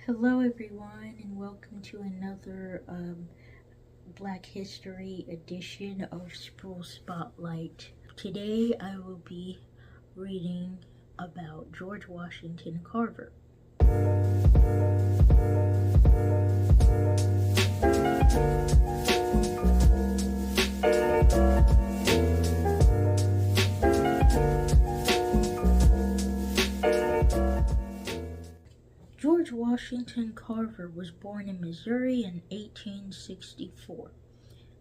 Hello everyone and welcome to another Black History edition of Spruill Spotlight. Today I will be reading about George Washington Carver. George Washington Carver was born in Missouri in 1864.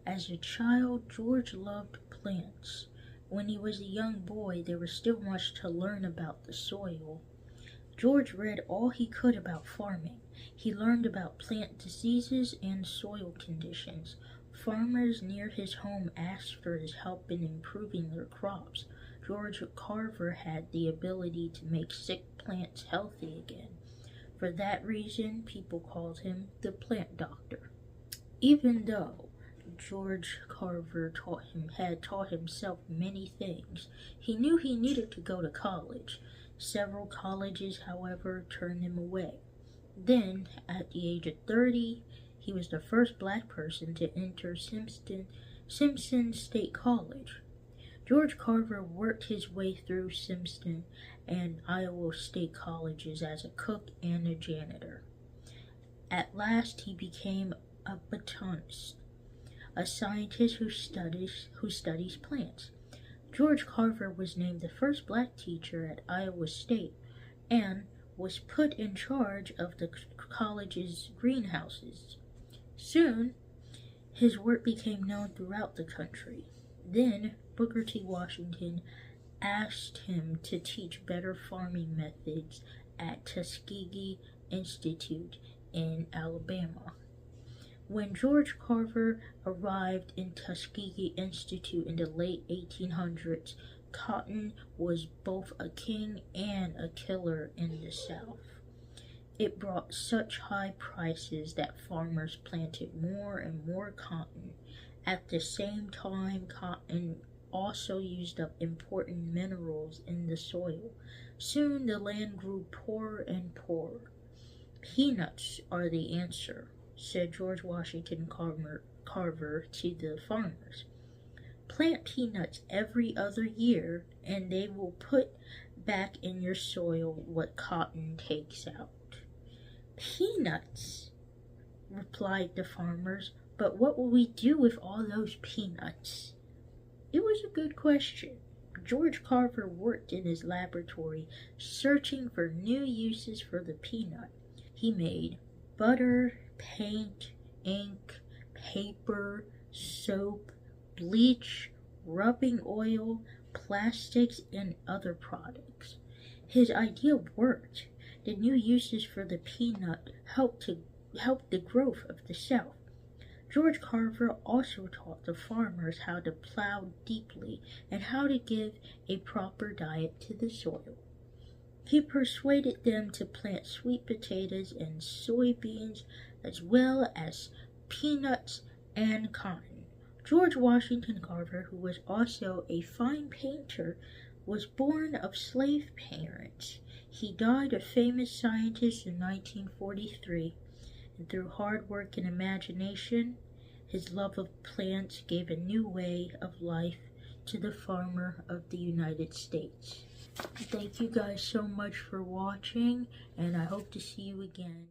As a child, George loved plants. When he was a young boy, there was still much to learn about the soil. George read all he could about farming. He learned about plant diseases and soil conditions. Farmers near his home asked for his help in improving their crops. George Carver had the ability to make sick plants healthy again. For that reason, people called him the plant doctor. Even though George Carver had taught himself many things, he knew he needed to go to college. Several colleges, however, turned him away. Then, at the age of 30, he was the first black person to enter Simpson State College. George Carver worked his way through Simpson and Iowa State colleges as a cook and a janitor. At last, he became a botanist, a scientist who studies plants. George Carver was named the first black teacher at Iowa State and was put in charge of the college's greenhouses. Soon, his work became known throughout the country. Then, Booker T. Washington asked him to teach better farming methods at Tuskegee Institute in Alabama. When George Carver arrived in Tuskegee Institute in the late 1800s, cotton was both a king and a killer in the South. It brought such high prices that farmers planted more and more cotton. At the same time, cotton also used up important minerals in the soil. Soon the land grew poorer and poorer. Peanuts are the answer, said George Washington Carver to the farmers. Plant peanuts every other year, and they will put back in your soil what cotton takes out. Peanuts, replied the farmers, but what will we do with all those peanuts? It was a good question. George Carver worked in his laboratory, searching for new uses for the peanut. He made butter, paint, ink, paper, soap, bleach, rubbing oil, plastics, and other products. His idea worked. The new uses for the peanut helped the growth of the South. George Carver also taught the farmers how to plow deeply and how to give a proper diet to the soil. He persuaded them to plant sweet potatoes and soybeans as well as peanuts and cotton. George Washington Carver, who was also a fine painter, was born of slave parents. He died a famous scientist in 1943. And through hard work and imagination, his love of plants gave a new way of life to the farmer of the United States. Thank you guys so much for watching, and I hope to see you again.